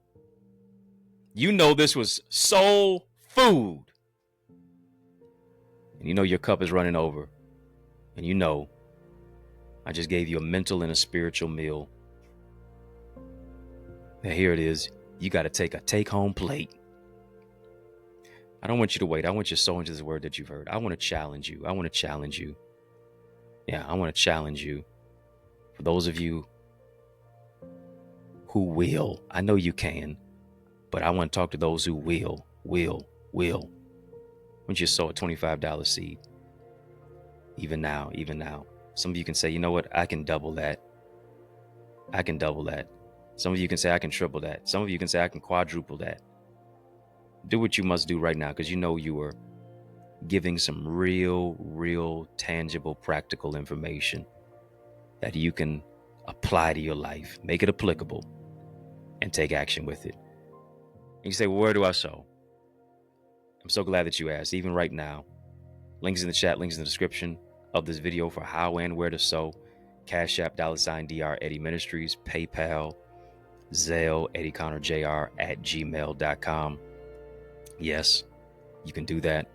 You know this was soul food. And you know your cup is running over. And you know I just gave you a mental and a spiritual meal. Now here it is. You got to take a take-home plate. I don't want you to wait. I want you to sow into this word that you've heard. I want to challenge you. I want to challenge you. Yeah, I want to challenge you. For those of you who will, I know you can, but I want to talk to those who will. I want you to sow a $25 seed. Even now. Some of you can say, you know what? I can double that. Some of you can say I can triple that. Some of you can say I can quadruple that. Do what you must do right now, because you know you are giving some real, tangible, practical information that you can apply to your life, make it applicable, and take action with it. And you say, well, where do I sow? I'm so glad that you asked. Even right now, links in the chat, links in the description of this video for how and where to sow. Cash App, $Dr. Eddie Ministries, PayPal, Zelle, EddieConnorJr @gmail.com. Yes, you can do that.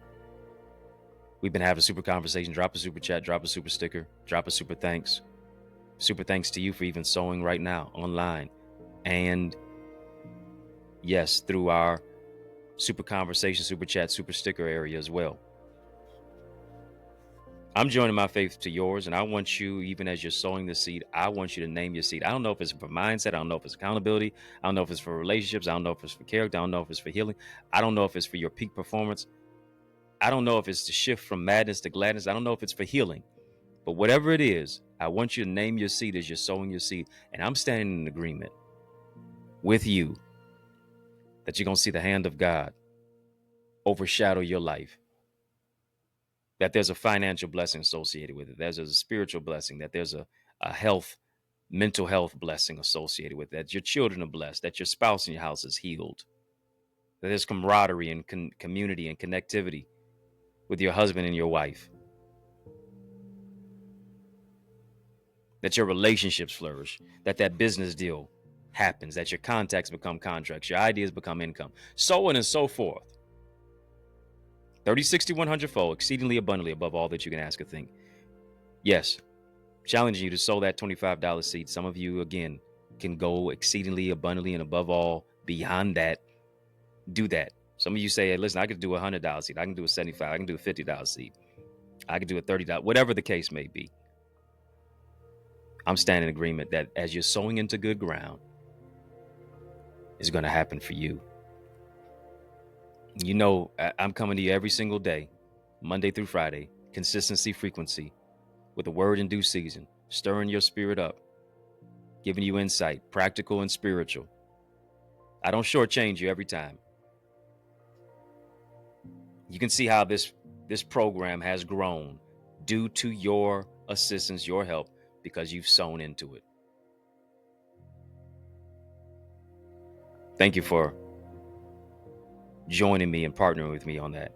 We've been having super conversation. Drop a super chat, drop a super sticker, drop a super thanks. Super thanks to you for even sowing right now online. And yes, through our super conversation, super chat, super sticker area as well. I'm joining my faith to yours, and I want you, even as you're sowing the seed, I want you to name your seed. I don't know if it's for mindset. I don't know if it's accountability. I don't know if it's for relationships. I don't know if it's for character. I don't know if it's for healing. I don't know if it's for your peak performance. I don't know if it's to shift from madness to gladness. I don't know if it's for healing. But whatever it is, I want you to name your seed as you're sowing your seed. And I'm standing in agreement with you that you're going to see the hand of God overshadow your life, that there's a financial blessing associated with it. There's a spiritual blessing, that there's a health, mental health blessing associated with it, that your children are blessed, that your spouse in your house is healed, that there's camaraderie and community and connectivity with your husband and your wife, that your relationships flourish, that that business deal happens, that your contacts become contracts, your ideas become income, so on and so forth. 30, 60, 100 fold, exceedingly abundantly above all that you can ask or think. Yes, challenging you to sow that $25 seed. Some of you, again, can go exceedingly abundantly and above all beyond that. Do that. Some of you say, hey, listen, I could do a $100 seed. I can do a $75. I can do a $50 seed. I could do a $30, whatever the case may be. I'm standing in agreement that as you're sowing into good ground, it's going to happen for you. You know, I'm coming to you every single day, Monday through Friday, consistency, frequency, with a word in due season, stirring your spirit up, giving you insight, practical and spiritual. I don't shortchange you every time. You can see how this program has grown due to your assistance, your help, because you've sown into it. Thank you for joining me and partnering with me on that.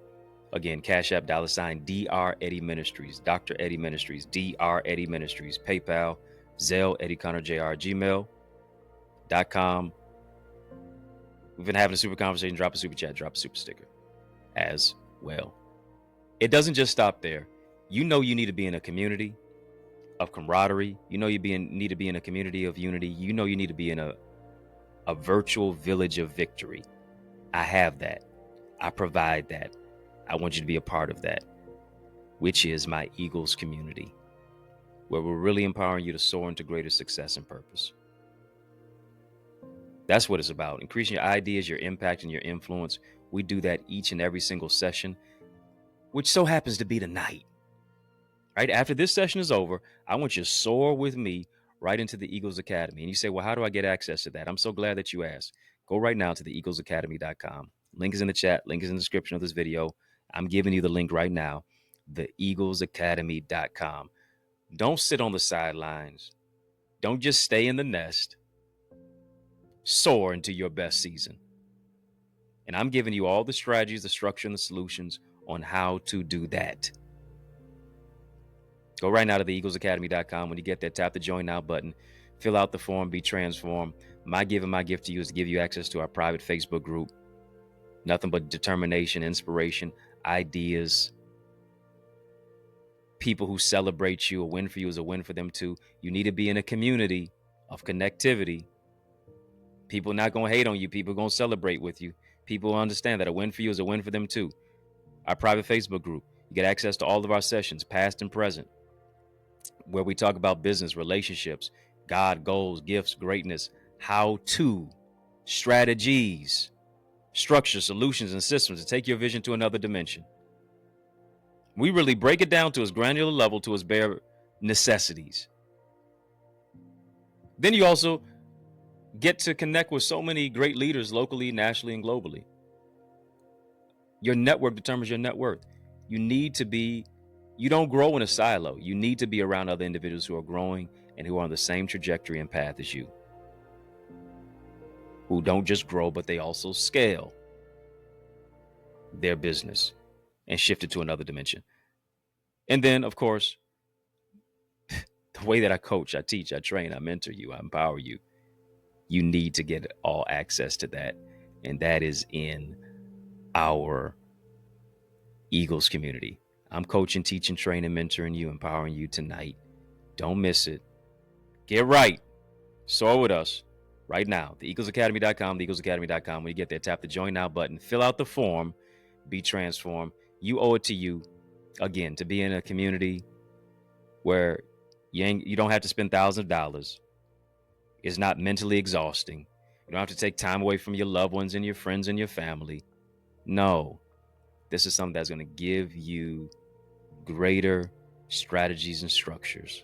Again, Cash App, $Dr. Eddie Ministries, Dr. Eddie Ministries, Dr. Eddie Ministries, PayPal, Zelle, EddieConnorJr, gmail.com. We've been having a super conversation. Drop a super chat, drop a super sticker as well. It doesn't just stop there. You know you need to be in a community of camaraderie. You know you need to be in a community of unity. You know you need to be in a virtual village of victory. I have that. I provide that. I want you to be a part of that, which is my Eagles community, where we're really empowering you to soar into greater success and purpose. That's what it's about. Increasing your ideas, your impact, and your influence. We do that each and every single session, which so happens to be tonight. Right after this session is over, I want you to soar with me right into the Eagles Academy. And you say, well, how do I get access to that? I'm so glad that you asked. Go right now to the EaglesAcademy.com. Link is in the chat. Link is in the description of this video. I'm giving you the link right now, the EaglesAcademy.com. Don't sit on the sidelines. Don't just stay in the nest. Soar into your best season. And I'm giving you all the strategies, the structure, and the solutions on how to do that. Go right now to the EaglesAcademy.com. When you get there, tap the Join Now button. Fill out the form, be transformed. My gift to you is to give you access to our private Facebook group. Nothing but determination, inspiration, ideas. People who celebrate you. A win for you is a win for them too. You need to be in a community of connectivity. People are not going to hate on you. People are going to celebrate with you. People understand that a win for you is a win for them too. Our private Facebook group. You get access to all of our sessions, past and present, where we talk about business, relationships, God, goals, gifts, greatness, how-to, strategies, structure, solutions, and systems to take your vision to another dimension. We really break it down to its granular level, to its bare necessities. Then you also get to connect with so many great leaders locally, nationally, and globally. Your network determines your net worth. You don't grow in a silo. You need to be around other individuals who are growing and who are on the same trajectory and path as you, who don't just grow, but they also scale their business and shift it to another dimension. And then, of course, the way that I coach, I teach, I train, I mentor you, I empower you, you need to get all access to that. And that is in our Eagles community. I'm coaching, teaching, training, mentoring you, empowering you tonight. Don't miss it. Get right. Soar with us. right now. TheEaglesAcademy.com, TheEaglesAcademy.com. When you get there, tap the Join Now button. Fill out the form. Be transformed. You owe it to you, again, to be in a community where you don't have to spend thousands of dollars. It's not mentally exhausting. You don't have to take time away from your loved ones and your friends and your family. No, this is something that's going to give you greater strategies and structures.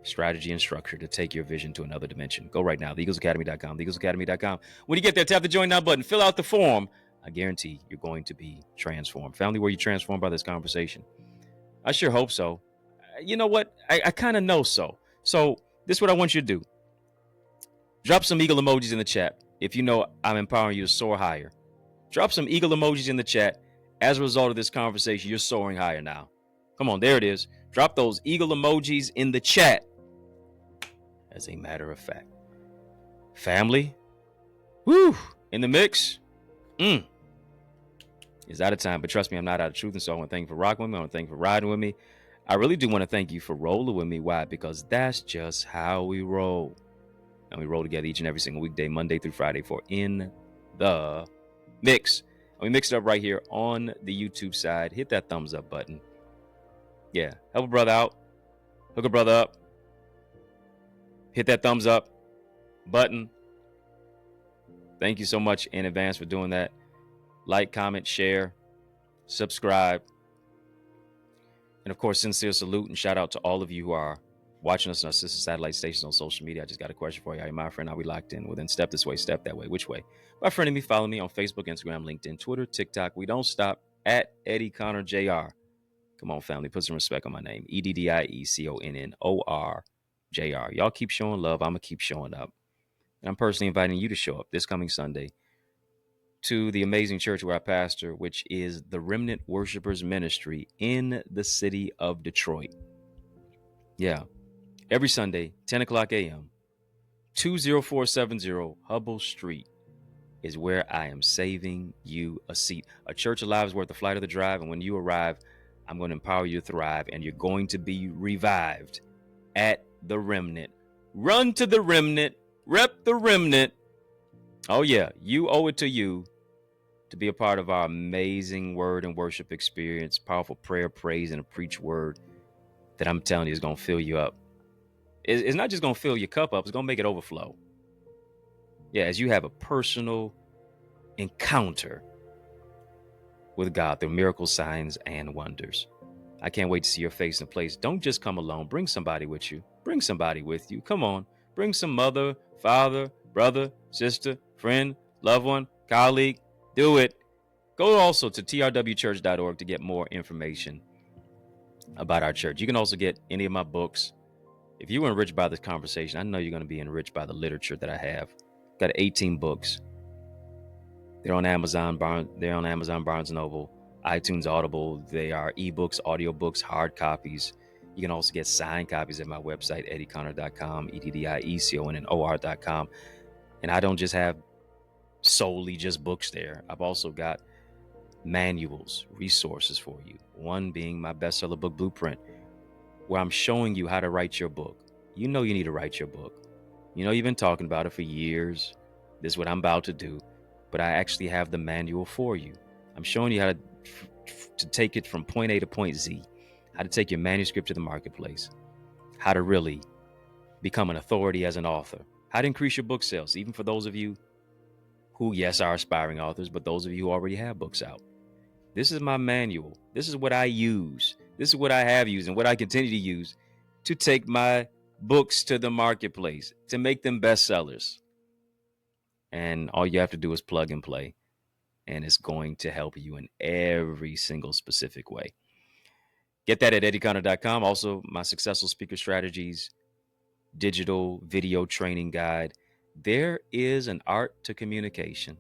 Strategy and structure to take your vision to another dimension. Go right now, TheEaglesAcademy.com, TheEaglesAcademy.com. When you get there, tap the Join Now button. Fill out the form. I guarantee you're going to be transformed. Family, were you transformed by this conversation? I sure hope so. You know what? I kind of know so. So this is what I want you to do. Drop some eagle emojis in the chat if you know I'm empowering you to soar higher. Drop some eagle emojis in the chat. As a result of this conversation, you're soaring higher now. Come on, there it is. Drop those eagle emojis in the chat. As a matter of fact. Family, woo, in the mix. Is out of time, but trust me, I'm not out of truth. And so I want to thank you for rocking with me. I want to thank you for riding with me. I really do want to thank you for rolling with me. Why? Because that's just how we roll. And we roll together each and every single weekday, Monday through Friday, for In the Mix. And we mix it up right here on the YouTube side. Hit that thumbs up button. Yeah, help a brother out. Hook a brother up. Hit that thumbs up button. Thank you so much in advance for doing that. Like, comment, share, subscribe. And of course, sincere salute and shout out to all of you who are watching us on our sister satellite stations on social media. I just got a question for you. Are you my friend? Are we locked in? Well, then step this way, step that way. Which way? By friending me, follow me on Facebook, Instagram, LinkedIn, Twitter, TikTok. We don't stop at EddieConnorJr. Come on, family. Put some respect on my name. EddieConnorJr. Y'all keep showing love. I'm going to keep showing up. And I'm personally inviting you to show up this coming Sunday to the amazing church where I pastor, which is the Remnant Worshipers Ministry in the city of Detroit. Yeah. Every Sunday, 10 o'clock a.m., 20470 Hubble Street is where I am saving you a seat. A church alive is worth the flight of the drive. And when you arrive, I'm going to empower you to thrive. And you're going to be revived at the Remnant. Run to the Remnant. Rep the Remnant. Oh, yeah. You owe it to you to be a part of our amazing word and worship experience. Powerful prayer, praise, and a preach word that I'm telling you is going to fill you up. It's not just going to fill your cup up. It's going to make it overflow. Yeah, as you have a personal encounter with God through miracles, signs, and wonders. I can't wait to see your face in place. Don't just come alone. Bring somebody with you. Bring somebody with you. Come on. Bring some mother, father, brother, sister, friend, loved one, colleague. Do it. Go also to trwchurch.org to get more information about our church. You can also get any of my books. If you were enriched by this conversation, I know you're going to be enriched by the literature that I have. Got 18 books. They're on Amazon, Barnes & Noble, iTunes, Audible. They are ebooks, audiobooks, hard copies. You can also get signed copies at my website, EddieConnor.com, EddieConnorJr.com. And I don't just have solely just books there. I've also got manuals, resources for you. One being my bestseller book blueprint, where I'm showing you how to write your book. You know you need to write your book. You know you've been talking about it for years. This is what I'm about to do. But I actually have the manual for you. I'm showing you how to take it from point A to point Z, how to take your manuscript to the marketplace, how to really become an authority as an author, how to increase your book sales, even for those of you who, yes, are aspiring authors, but those of you who already have books out. This is my manual. This is what I use. This is what I have used and what I continue to use to take my books to the marketplace, to make them bestsellers. And all you have to do is plug and play. And it's going to help you in every single specific way. Get that at EddieConnor.com. Also, my Successful Speaker Strategies digital video training guide. There is an art to communication.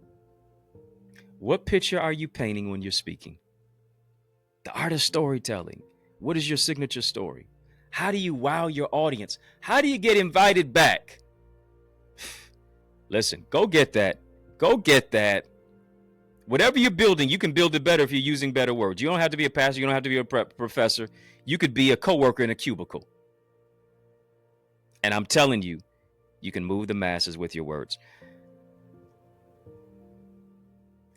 What picture are you painting when you're speaking? The art of storytelling. What is your signature story? How do you wow your audience? How do you get invited back? Listen, go get that. Go get that. Whatever you're building, you can build it better if you're using better words. You don't have to be a pastor. You don't have to be a professor. You could be a coworker in a cubicle. And I'm telling you, you can move the masses with your words.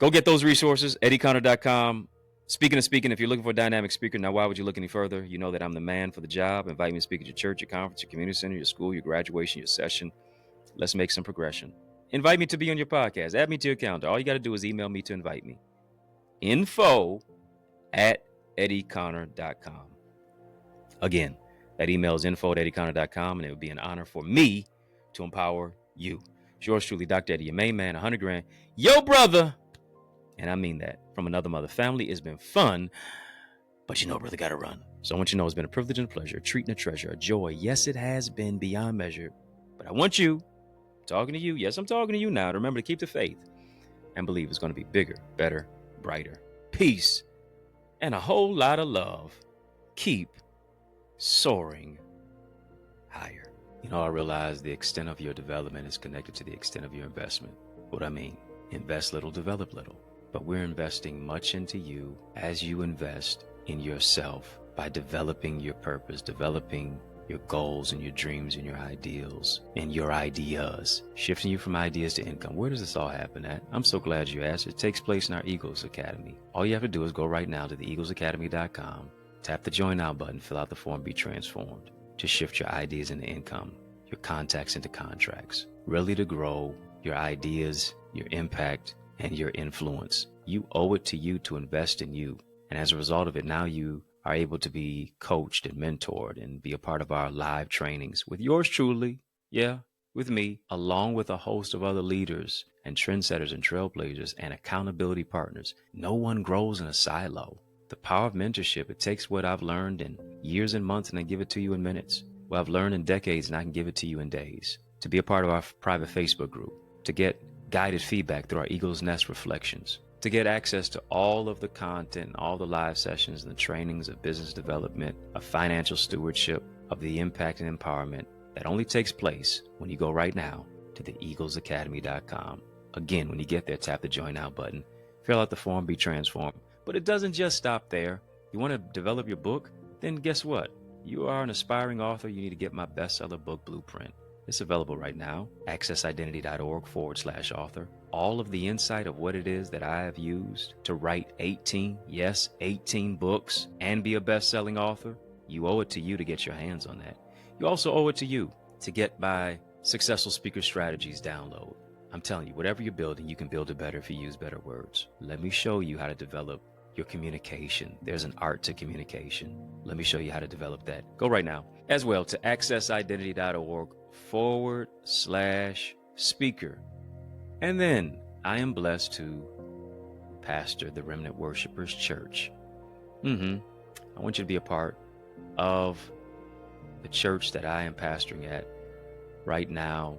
Go get those resources, EddieConnor.com. Speaking of speaking, if you're looking for a dynamic speaker, now why would you look any further? You know that I'm the man for the job. Invite me to speak at your church, your conference, your community center, your school, your graduation, your session. Let's make some progression. Invite me to be on your podcast. Add me to your calendar. All you got to do is email me to invite me. info@EddieConnor.com. Again, that email is info@EddieConnor.com, and it would be an honor for me to empower you. It's yours truly, Dr. Eddie, your main man, 100 grand. Yo, brother. And I mean that. From another mother family. It's been fun, but you know, brother, got to run. So I want you to know it's been a privilege and a pleasure, a treat and a treasure, a joy. Yes, it has been beyond measure, but I want you, talking to you. Yes, I'm talking to you now. To remember to keep the faith and believe it's going to be bigger, better, brighter, peace, and a whole lot of love. Keep soaring higher. You know, I realize the extent of your development is connected to the extent of your investment. What I mean, invest little, develop little. But we're investing much into you as you invest in yourself by developing your purpose, developing your goals and your dreams and your ideals and your ideas, shifting you from ideas to income. Where does this all happen at? I'm so glad you asked. It takes place in our Eagles Academy. All you have to do is go right now to theeaglesacademy.com, tap the join now button, fill out the form, be transformed to shift your ideas into income, your contacts into contracts, really to grow your ideas, your impact, and your influence. You owe it to you to invest in you. And as a result of it, now you are able to be coached and mentored and be a part of our live trainings with yours truly, with me, along with a host of other leaders and trendsetters and trailblazers and accountability partners. No one grows in a silo. The power of mentorship, it takes what I've learned in years and months and I give it to you in minutes. What I've learned in decades and I can give it to you in days. To be a part of our private Facebook group, to get guided feedback through our Eagle's Nest reflections, to get access to all of the content, all the live sessions and the trainings of business development, of financial stewardship, of the impact and empowerment that only takes place when you go right now to theeaglesacademy.com. Again, when you get there, tap the join now button, fill out the form, be transformed. But it doesn't just stop there. You want to develop your book? Then guess what? You are an aspiring author. You need to get my bestseller book blueprint. It's available right now, accessidentity.org/author. All of the insight of what it is that I have used to write 18 books and be a best-selling author. You owe it to you to get your hands on that. You also owe it to you to get my Successful Speaker Strategies download. I'm telling you, whatever you're building, you can build it better if you use better words. Let me show you how to develop your communication. There's an art to communication. Let me show you how to develop that. Go right now as well to accessidentity.org/speaker. And then I am blessed to pastor the Remnant Worshipers Church. I want you to be a part of the church that I am pastoring at right now.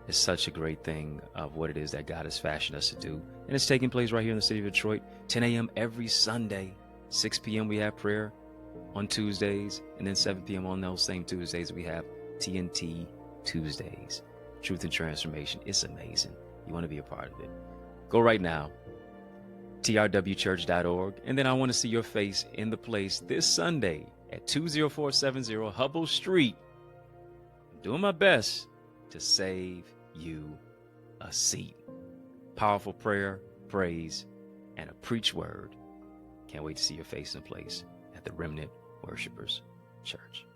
It's such a great thing of what it is that God has fashioned us to do. And it's taking place right here in the city of Detroit, 10 a.m. every Sunday. 6 p.m. we have prayer on Tuesdays. And then 7 p.m. on those same Tuesdays, we have TNT Tuesdays. Truth and Transformation. It's amazing. You want to be a part of it. Go right now, trwchurch.org. And then I want to see your face in the place this Sunday at 20470 Hubble Street. I'm doing my best to save you a seat. Powerful prayer, praise, and a preach word. Can't wait to see your face in place at the Remnant Worshipers Church.